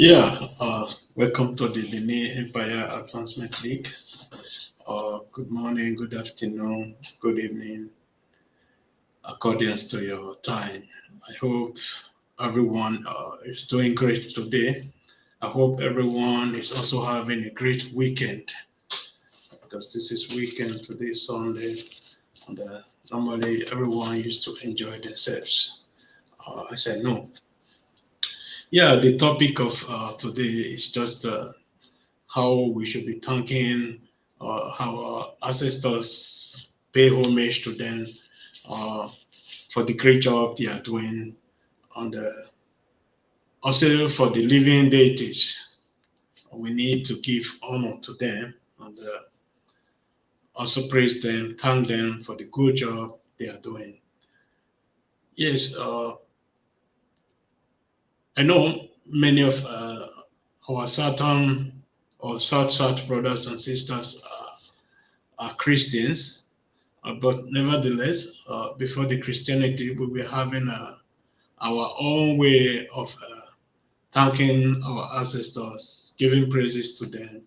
Welcome to the Benin Empire Advancement League. Good morning, good afternoon, good evening, according to your time. I hope everyone is doing great today. I hope everyone is also having a great weekend because this is weekend, today is Sunday, and normally everyone used to enjoy themselves. I said no. The topic of today is just how we should be thanking our ancestors, pay homage to them uh, for the great job they are doing, and also for the living deities. We need to give honor to them and also praise them, thank them for the good job they are doing. Yes, I know many of our Southern or South brothers and sisters are Christians. But nevertheless, before the Christianity, we were having our own way of thanking our ancestors, giving praises to them,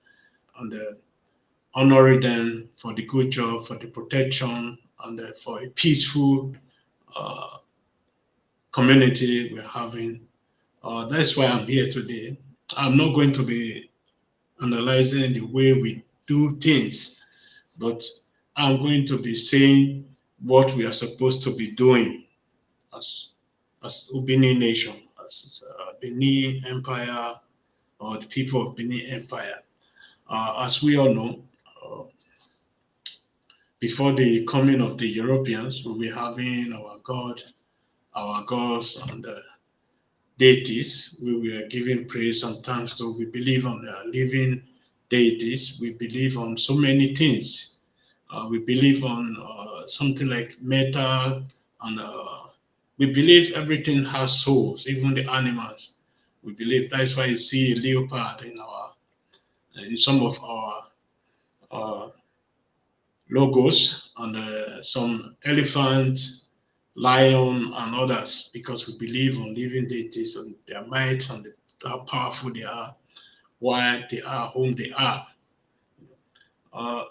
and honoring them for the good job, for the protection, and for a peaceful uh, community we're having. That's why I'm here today. I'm not going to be analyzing the way we do things, but I'm going to be saying what we are supposed to be doing as Benin nation, as Benin Empire, or the people of Benin Empire. As we all know, uh, before the coming of the Europeans, we were having our gods, and deities. We were giving praise and thanks to. We believe on living deities. We believe on so many things. We believe on something like metal, and we believe everything has souls, even the animals. We believe that's why you see a leopard in some of our uh, logos, and some elephant, lion, and others, because we believe on living deities and their might and how powerful they are, why they are whom they are. Uh,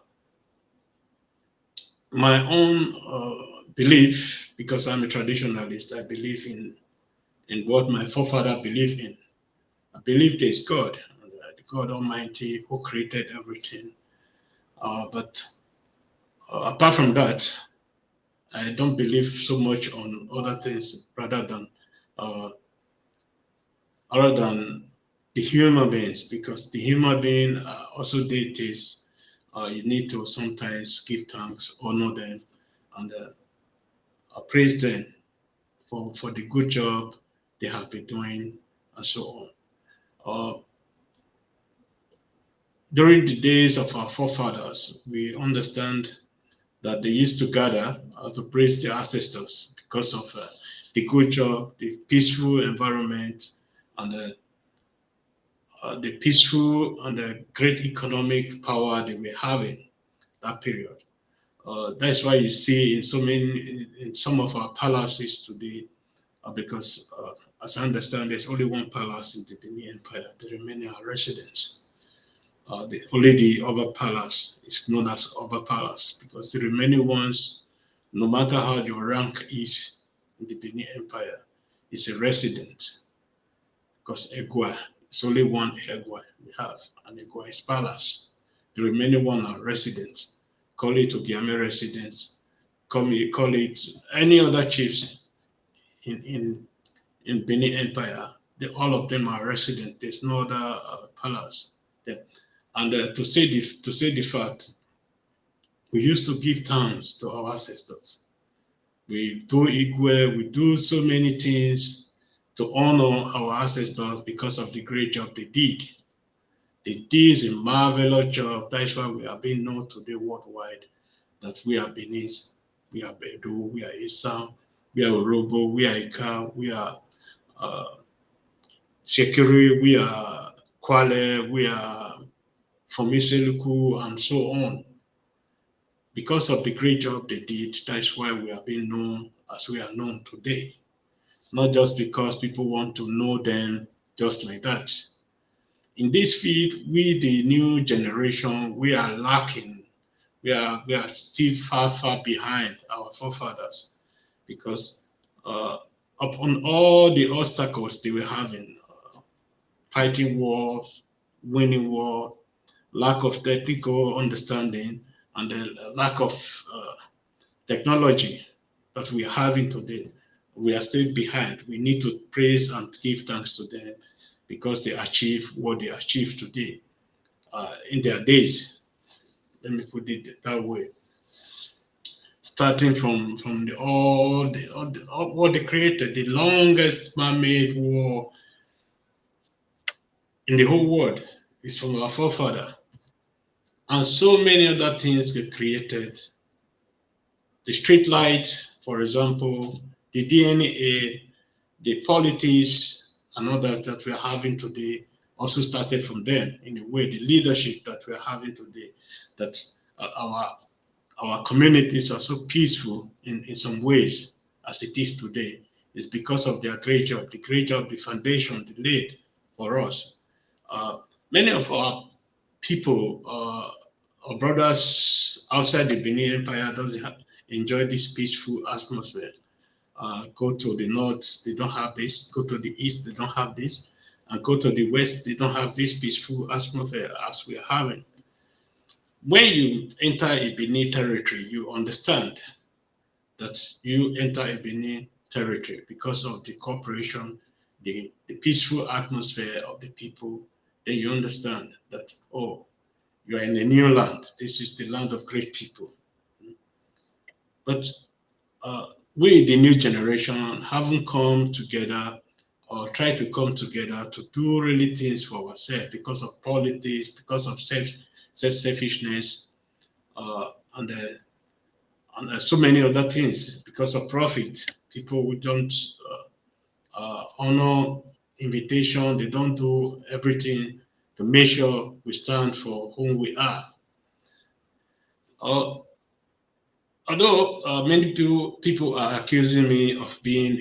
my own belief, because I'm a traditionalist, I believe in what my forefather believed in. I believe there is God, the God Almighty who created everything. But apart from that, I don't believe so much on other things uh, other than the human beings, because the human being are also deities. You need to sometimes give thanks, honor them, and praise them for the good job they have been doing, and so on. Uh, During the days of our forefathers, we understand that they used to gather to praise their ancestors because of the good job, the peaceful environment, and the peaceful and the great economic power they were having that period. That's why you see in some of our palaces today, because as I understand, there's only one palace in the Benin Empire. The remaining are residents. Only the Oba Palace is known as Oba Palace, because the remaining ones, no matter how your rank is in the Benin Empire, is a resident, because Egua, it's only one Egua we have, and Egua is Palace. The remaining one are residents. Call it Ogiame residents, call it any other chiefs in Benin Empire. All of them are resident. There's no other palace there. And to say the fact, we used to give thanks to our ancestors. We do equal, we do so many things to honor our ancestors because of the great job they did. They did a marvelous job. That's why we are being known today worldwide that we are Benin, we are Bedu, we are Isam, we are Orobo, we are Ika, we are uh, Sekiri, we are Kwale, we are Fomiseluku, and so on. Because of the great job they did, that's why we are being known as we are known today. Not just because people want to know them just like that. In this field, we, the new generation, we are lacking. We are still far behind our forefathers because upon all the obstacles they were having, fighting war, winning war, lack of technical understanding, and the lack of technology that we are having today, we are still behind. We need to praise and give thanks to them because they achieved what they achieved today in their days. Let me put it that way. Starting from what they created, the longest man-made war in the whole world is from our forefather, and so many other things get created. The street light, for example, the DNA, the politics, and others that we are having today also started from them. In a way, the leadership that we are having today, that our communities are so peaceful in some ways as it is today, is because of their great job, the great job, the foundation they laid for us. Uh, Many of our people, our brothers outside the Benin Empire, doesn't enjoy this peaceful atmosphere. Go to the north, they don't have this. Go to the east, they don't have this. And go to the west, they don't have this peaceful atmosphere as we are having. When you enter a Benin territory, you understand that you enter a Benin territory because of the cooperation, the peaceful atmosphere of the people. Then you understand that, oh, you are in a new land. This is the land of great people. But uh, we, the new generation, haven't come together or try to come together to do really things for ourselves because of politics, because of selfishness, and so many other things, because of profit. People who don't honor invitation, they don't do everything to make sure we stand for whom we are. Uh, Although many people are accusing me of being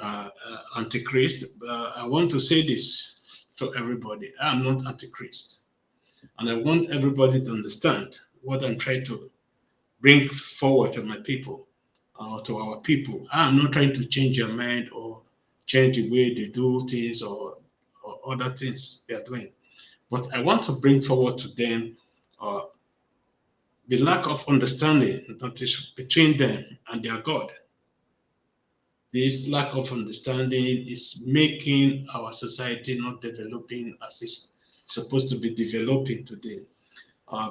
a antichrist, I want to say this to everybody. I'm not antichrist. And I want everybody to understand what I'm trying to bring forward to my people, to our people. I'm not trying to change their mind or change the way they do things or other things they are doing. But I want to bring forward to them uh, the lack of understanding that is between them and their God. This lack of understanding is making our society not developing as it's supposed to be developing today.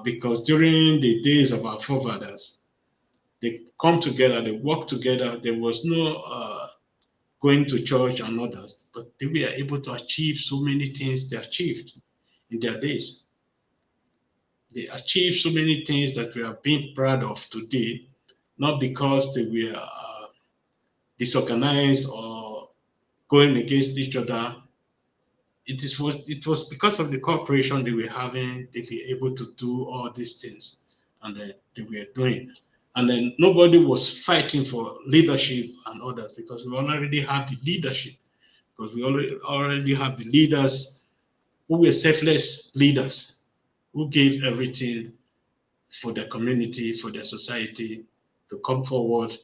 Because during the days of our forefathers, they come together, they work together. There was no going to church and others, but they were able to achieve so many things they achieved in their days. They achieved so many things that we are being proud of today, not because they were disorganized or going against each other. It was because of the cooperation they were having, they were able to do all these things, and they were doing. And then nobody was fighting for leadership and others because we already have the leadership, because we already have the leaders who were selfless leaders who gave everything for their community, for their society to come forward,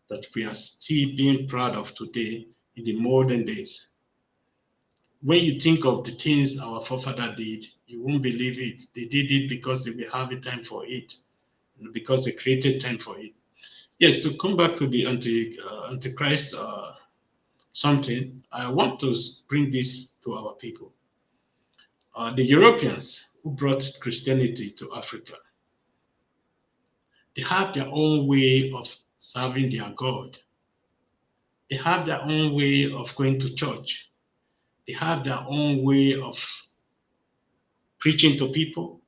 that we are still being proud of today in the modern days. When you think of the things our forefather did, you won't believe it. They did it because they were having time for it, because they created time for it. Yes, to come back to the Antichrist something, I want to bring this to our people. The Europeans who brought Christianity to Africa, they have their own way of serving their God. They have their own way of going to church. They have their own way of preaching to people.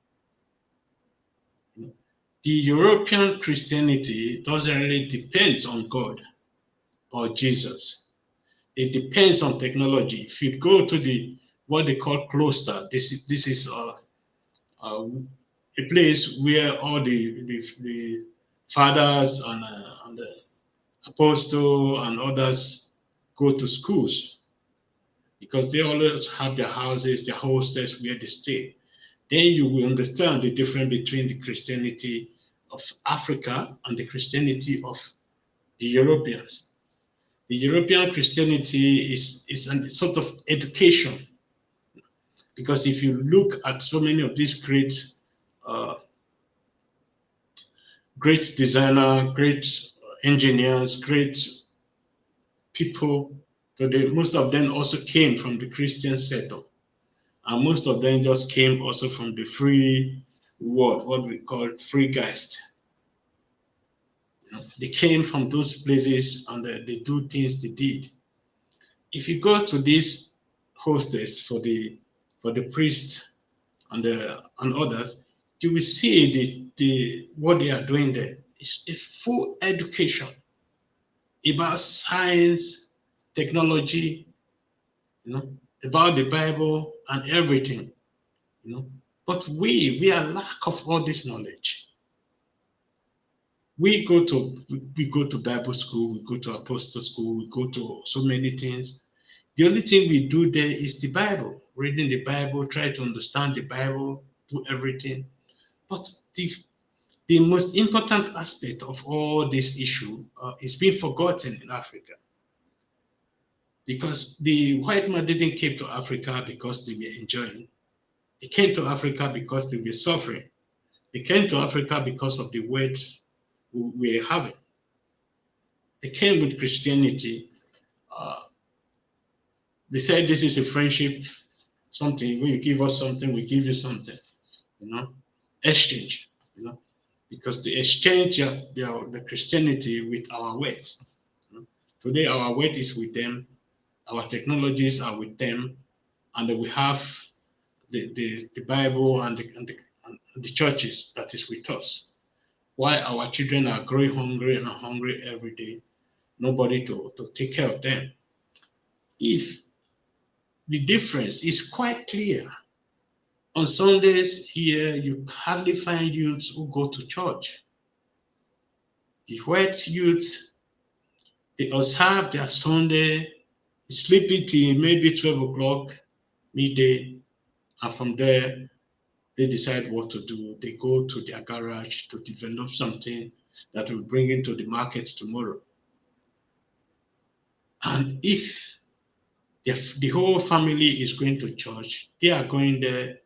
The European Christianity doesn't really depend on God or Jesus. It depends on technology. If you go to the what they call cloister, this is a place where all the fathers and the apostle and others go to schools. because they always have their houses, their hostels where they stay. Then you will understand the difference between the Christianity of Africa and the Christianity of the Europeans. The European Christianity is a sort of education, because if you look at so many of these uh, great designers, great engineers, great people, so most of them also came from the Christian setup, and most of them just came also from the free world, what we call free geist. They came from those places and they do things they did. If you go to these hostels for the priests and others, you will see the what they are doing there. It's a full education about science, technology, about the Bible and everything, you know. But we are lack of all this knowledge. We go to Bible school, we go to apostle school, we go to so many things. The only thing we do there is the Bible, reading the Bible, try to understand the Bible, do everything. But the most important aspect of all this issue is being forgotten in Africa, because the white man didn't came to Africa because they were enjoying. They came to Africa because they were suffering. They came to Africa because of the wealth we were having. They came with Christianity. Uh, they said this is a friendship, something. When you give us something, we give you something. You know, exchange. You know, because they exchange the Christianity with our wealth. You know? Today, our wealth is with them, our technologies are with them, and we have the Bible and the churches that is with us. Why our children are growing hungry and hungry every day, nobody to take care of them. If the difference is quite clear, on Sundays here, you hardly find youths who go to church. The white youths, they observe their Sunday, sleepy till maybe 12 o'clock, midday, and from there, they decide what to do. They go to their garage to develop something that will bring into the market tomorrow. And if the whole family is going to church, they are going there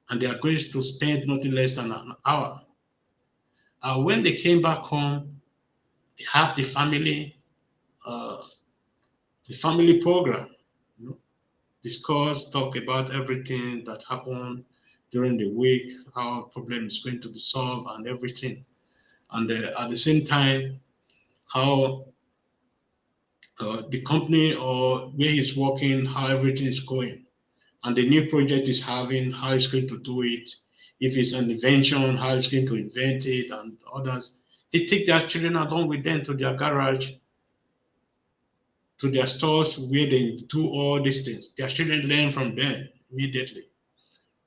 and they are going to spend nothing less than an hour. And when they came back home, they have uh, the family program, you know, discuss, talk about everything that happened during the week, how a problem is going to be solved and everything. And at the same time, how the company or where he's working, how everything is going, and the new project is having, how he's going to do it, if it's an invention, how he's going to invent it, and others. They take their children along with them to their garage, to their stores where they do all these things. Their children learn from them immediately.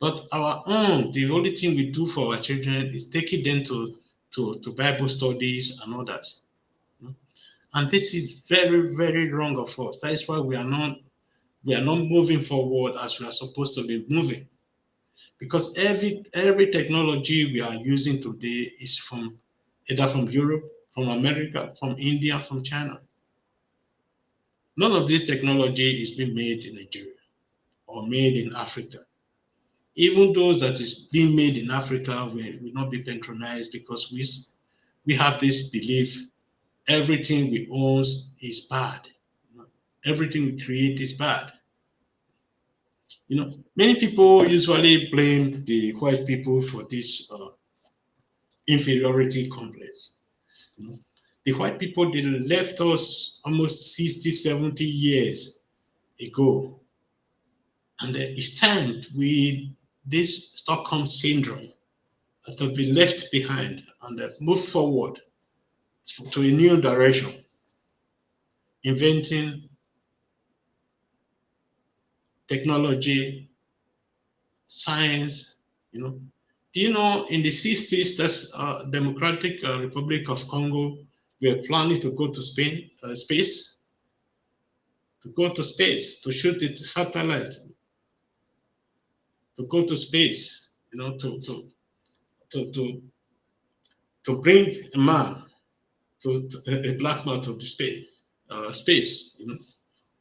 But our own, the only thing we do for our children is taking them to Bible studies and others. And this is very, very wrong of us. That is why we are not moving forward as we are supposed to be moving. Because every technology we are using today is from either from Europe, from America, from India, from China. None of this technology is being made in Nigeria or made in Africa. Even those that is being made in Africa will not be patronized, because we have this belief everything we own is bad. Everything we create is bad. Many people usually blame the white people for this inferiority complex. You know, the white people, they left us almost 60, 70 years ago. And it's time we this Stockholm syndrome to be left behind and move forward to a new direction, inventing technology, science. Do you know in the 60s, that's Democratic Republic of Congo were planning to go to space? to go to space, to shoot the satellite, to go to space, to bring a man, a black man to the space.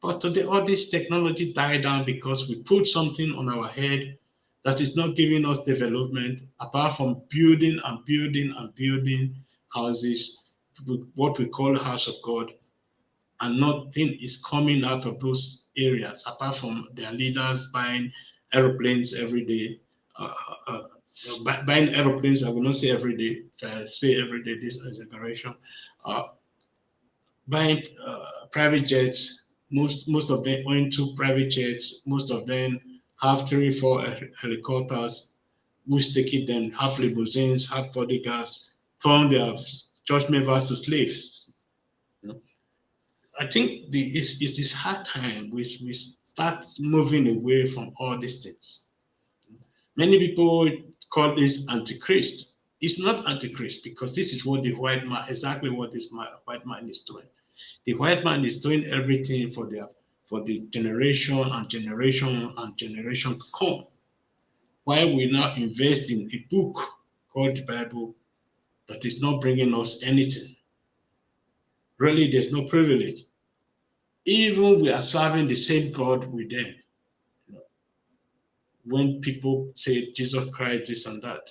But today, all this technology died down because we put something on our head that is not giving us development, apart from building and building and building houses, what we call house of God, and nothing is coming out of those areas apart from their leaders buying aeroplanes every day. Buying aeroplanes, I will not say every day. If I say every day, this is exaggeration. Buying private jets, most of them own two private jets. Most of them have 3, 4 helicopters, which take them, have limousines, have bodyguards, turn their church members to slaves. I think it's this hard time which we start moving away from all these things. Many people call this antichrist. It's not antichrist because this is what the white man, exactly what this white man is doing. The white man is doing everything for the generation and generation and generation to come. While we now invest in a book called the Bible that is not bringing us anything. Really, there's no privilege. Even we are serving the same God with them. When people say Jesus Christ, this and that.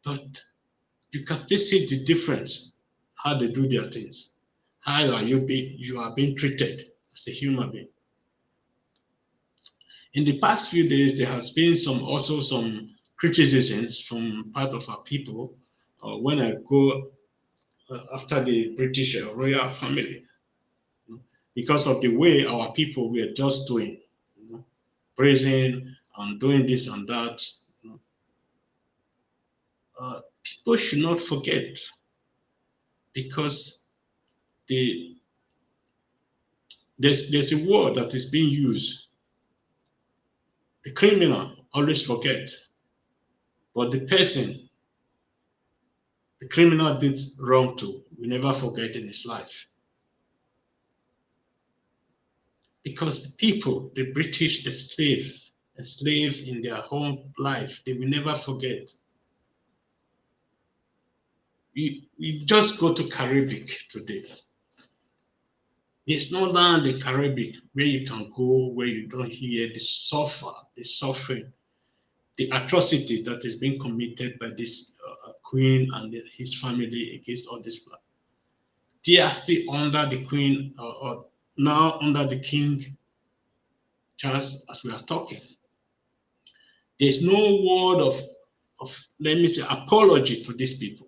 But you can still see the difference, how they do their things. How are you being treated as a human being. In the past few days, there has been some criticisms from part of our people when I go after the British royal family, because of the way our people were just doing, praising and doing this and that. People should not forget, because there's a word that is being used. The criminal always forget, but the person the criminal did wrong to will never forget in his life. Because the people, the British enslaved in their whole life, they will never forget. You just go to Caribbean today. There's no land in Caribbean where you can go where you don't hear the suffering, the atrocity that is being committed by this queen and his family against all this land. They are still under the queen, or now under the king Charles, as we are talking. There's no word of let me say, apology to these people.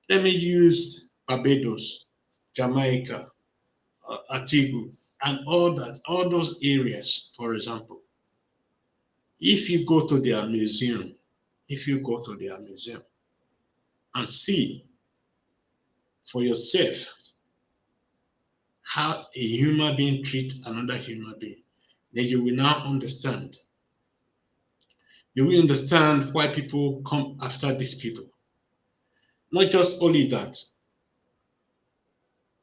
Let me use Barbados, Jamaica, Antigua, and all those areas, for example. If you go to their museum, and see for yourself how a human being treats another human being, then you will now understand. You will understand why people come after these people. Not just only that,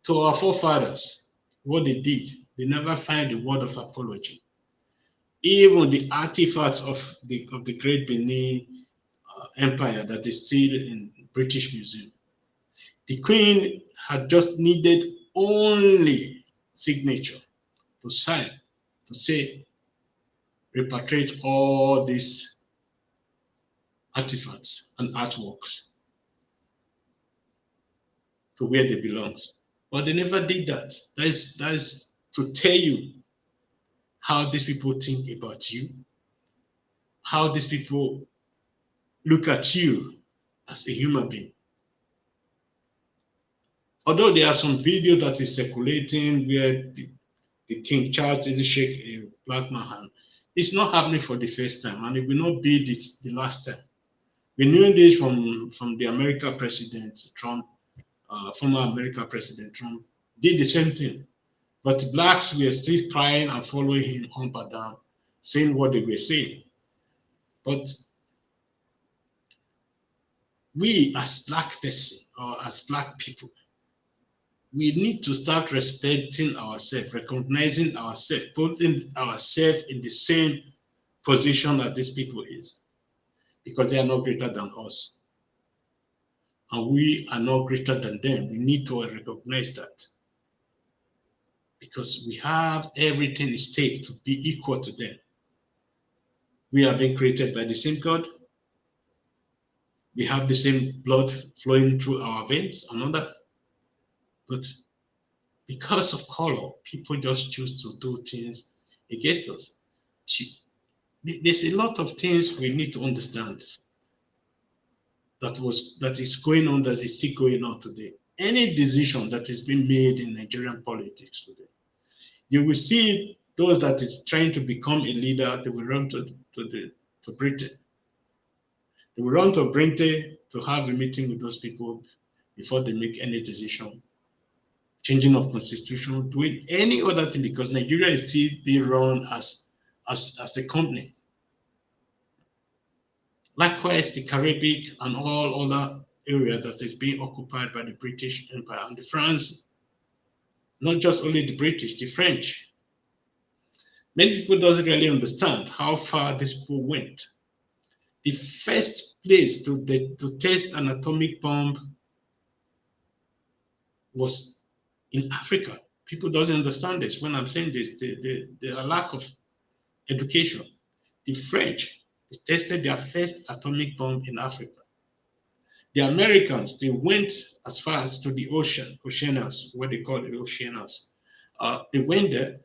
to our forefathers, what they did, they never find the word of apology. Even the artifacts of the great Benin Empire that is still in British Museum, the Queen had just needed only signature to sign, to say, repatriate all these artifacts and artworks to where they belong. But they never did that. That is to tell you how these people think about you, how these people look at you as a human being. Although there are some videos that is circulating where the King Charles didn't shake a black man's hand, it's not happening for the first time, and it will not be the last time. We knew this from the American President Trump, former American President Trump, did the same thing. But blacks were still crying and following him up and down, saying what they were saying. But we as black person or as black people, we need to start respecting ourselves, recognizing ourselves, putting ourselves in the same position that these people is, because they are not greater than us. And we are not greater than them. We need to recognize that, because we have everything at stake to be equal to them. We are being created by the same God. We have the same blood flowing through our veins and all that. But because of color, people just choose to do things against us. There's a lot of things we need to understand that is going on, that is still going on today. Any decision that is being made in Nigerian politics today, you will see those that is trying to become a leader, they will run to Britain. They will run to Britain to have a meeting with those people before they make any decision, changing of constitution, doing any other thing, because Nigeria is still being run as a company. Likewise, the Caribbean and all other areas that is being occupied by the British Empire and the France, not just only the British, the French. Many people doesn't really understand how far these people went. The first place to test an atomic bomb was in Africa. People doesn't understand this. When I'm saying this, the lack of education. The French, they tested their first atomic bomb in Africa. The Americans, they went as far as to the oceanus, what they call the oceanus. They went there.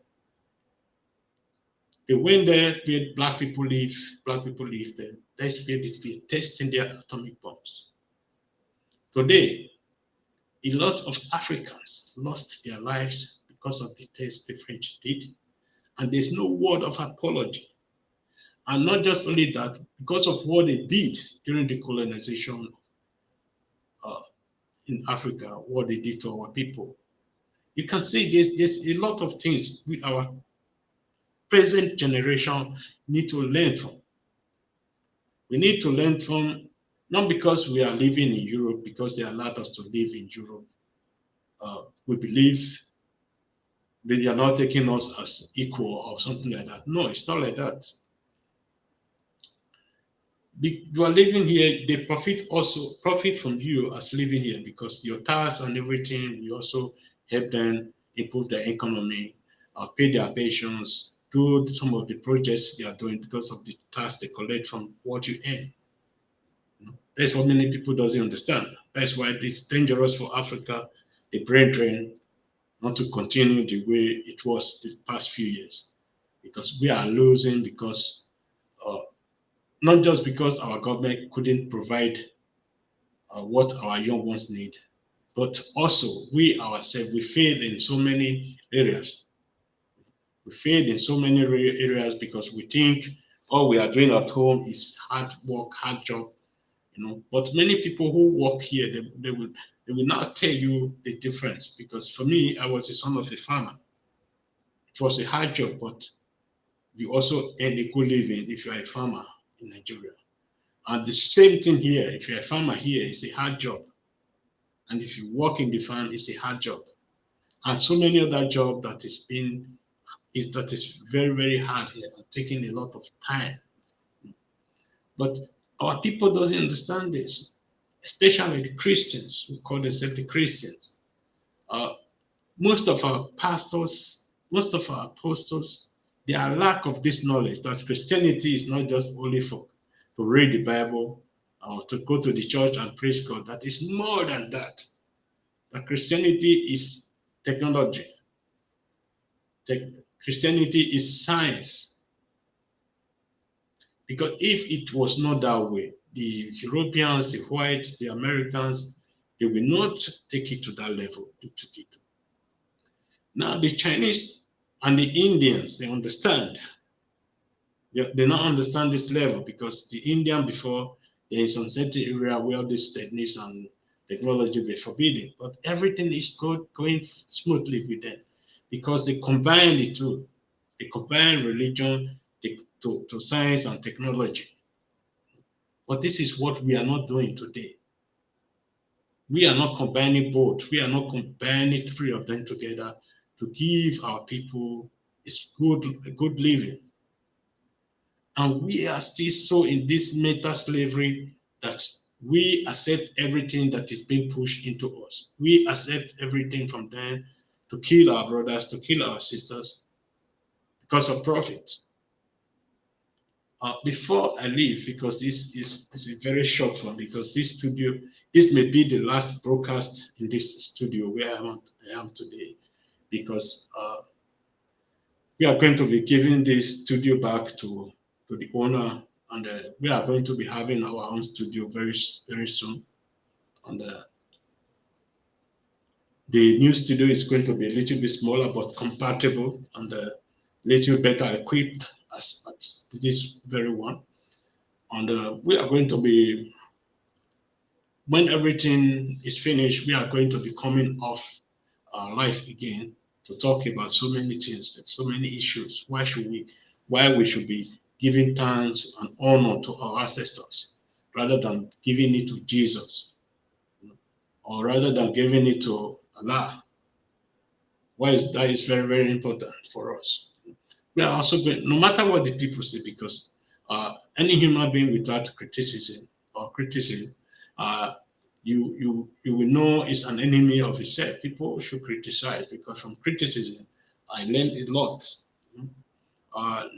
They went there where black people live. Black people live there. That's where they're testing their atomic bombs. Today, a lot of Africans lost their lives because of the test the French did, and there's no word of apology. And not just only that, because of what they did during the colonization in Africa, what they did to our people. You can see there's a lot of things with our present generation need to learn from. We need to learn from, not because we are living in Europe, because they allowed us to live in Europe. We believe that they are not taking us as equal or something like that. No, it's not like that. You are living here, they profit from you as living here, because your tax and everything, we also help them improve their economy, pay their pensions, do some of the projects they are doing because of the tax they collect from what you earn. That's what many people doesn't understand. That's why it's dangerous for Africa, the brain drain, not to continue the way it was the past few years, because we are losing, because not just because our government couldn't provide what our young ones need, but also we ourselves, we failed in so many areas. We failed in so many areas because we think all we are doing at home is hard work, hard job, But many people who work here, they will not tell you the difference. Because for me, I was the son of a farmer. It was a hard job, but you also earn a good living if you are a farmer in Nigeria. And the same thing here. If you're a farmer here, it's a hard job. And if you work in the farm, it's a hard job. And so many other jobs that is very, very hard here and taking a lot of time. But our people doesn't understand this, especially the Christians who call themselves the Christians. Most of our pastors, most of our apostles, their lack of this knowledge that Christianity is not just only for to read the Bible or to go to the church and praise God. That is more than that. That Christianity is technology. Christianity is science. Because if it was not that way, the Europeans, the whites, the Americans, they will not take it to that level. They took it. Now the Chinese and the Indians, they understand. They not understand this level, because the Indian before, there is some certain area where these techniques and technology were forbidden, but everything is going smoothly with them, because they combine the two. They combine religion to science and technology. But this is what we are not doing today. We are not combining both. We are not combining three of them together to give our people a good living. And we are still so in this meta slavery that we accept everything that is being pushed into us. We accept everything from them to kill our brothers, to kill our sisters because of profit. Before I leave, because this is a very short one, because this may be the last broadcast in this studio where I am today, because we are going to be giving this studio back to the owner, and we are going to be having our own studio very soon. And the new studio is going to be a little bit smaller but compatible and a little better equipped as this very one. And we are going to be, when everything is finished, we are going to be coming off life again to talk about so many things, so many issues. Why we should be giving thanks and honor to our ancestors rather than giving it to Jesus, or rather than giving it to Allah. That is very, very important for us. We are also going, no matter what the people say, because any human being without criticism, uh, you will know is an enemy of himself. People should criticize, because from criticism, I learned a lot.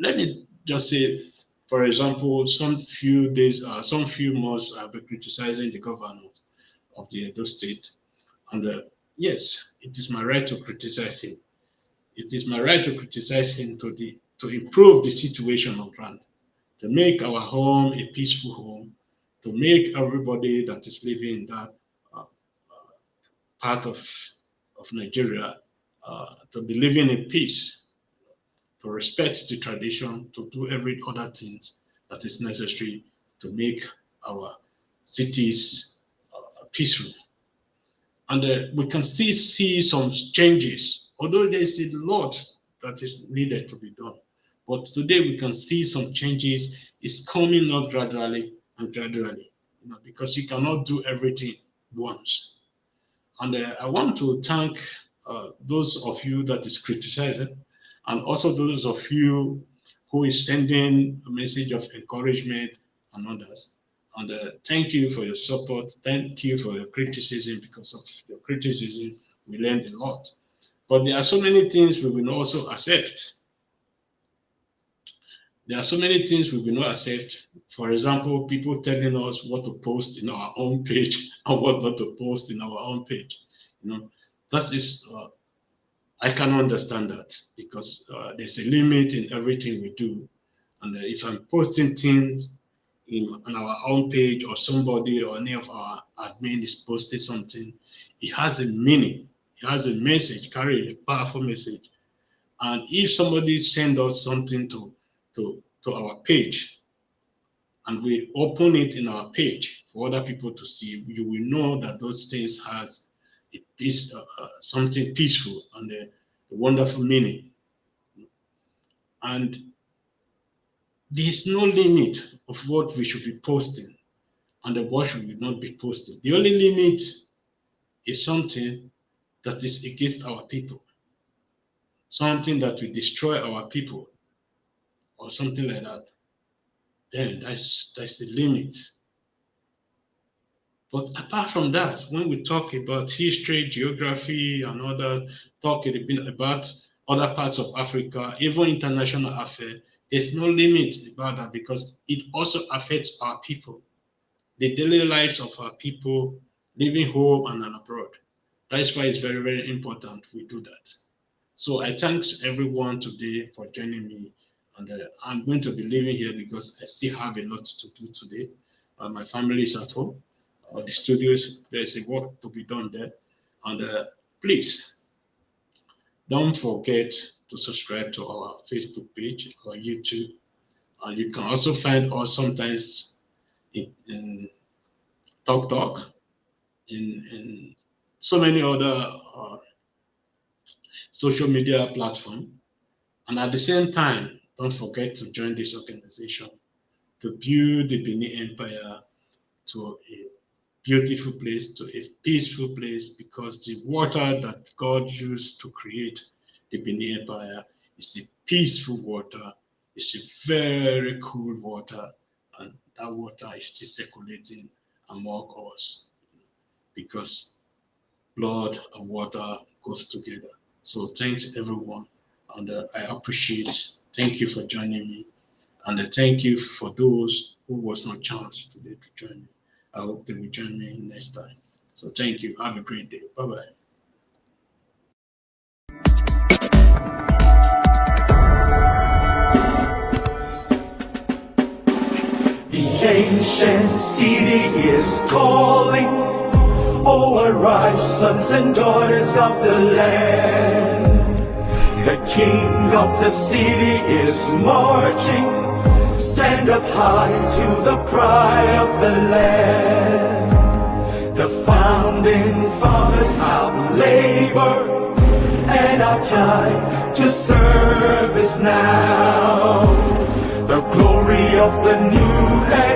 Let me just say, for example, some few months I've been criticizing the governor of the Edo State, and yes, it is my right to criticize him. It is my right to criticize him to improve the situation on ground, to make our home a peaceful home, to make everybody that is living in that uh, part of Nigeria to be living in peace, to respect the tradition, to do every other things that is necessary to make our cities peaceful. And we can still see some changes, although there is a lot that is needed to be done. But today we can see some changes. It's coming out gradually and gradually, because you cannot do everything once. And I want to thank those of you that is criticizing, and also those of you who is sending a message of encouragement and others. And thank you for your support. Thank you for your criticism. Because of your criticism, we learned a lot. But there are so many things we will also accept. There are so many things we will not accept. For example, people telling us what to post in our own page and what not to post in our own page. That is, I can understand that, because there's a limit in everything we do. And if I'm posting things on our own page, or somebody or any of our admin is posting something, it has a meaning, it has a message, carry a powerful message. And if somebody send us something to our page, and we open it in our page for other people to see, you will know that those things has a peace, something peaceful and a wonderful meaning. And there's no limit of what we should be posting and what should we not be posting. The only limit is something that is against our people, something that will destroy our people, or something like that. Then that's the limit. But apart from that, when we talk about history, geography, and other talking about other parts of Africa, even international affairs, there's no limit about that, because it also affects our people, the daily lives of our people living home and abroad. That's why it's very, very important we do that. So I thank everyone today for joining me. And I'm going to be leaving here because I still have a lot to do today. My family is at home. The studios, there's a work to be done there. And please don't forget to subscribe to our Facebook page, our YouTube. And you can also find us sometimes in Talk, in so many other social media platforms. And at the same time, don't forget to join this organization to build the Benin Empire to a beautiful place to a peaceful place, because the water that God used to create the Benin Empire is a peaceful water. It's a very cool water, and that water is still circulating among us, because blood and water goes together. So thanks everyone, and I appreciate. Thank you for joining me, and thank you for those who was not chance today to join me. I hope they will join me next time. So thank you. Have a great day. Bye-bye. The ancient city is calling. Oh, arise, sons and daughters of the land. The king of the city is marching. Stand up high to the pride of the land. The founding fathers have labored, and our time to serve is now. The glory of the new land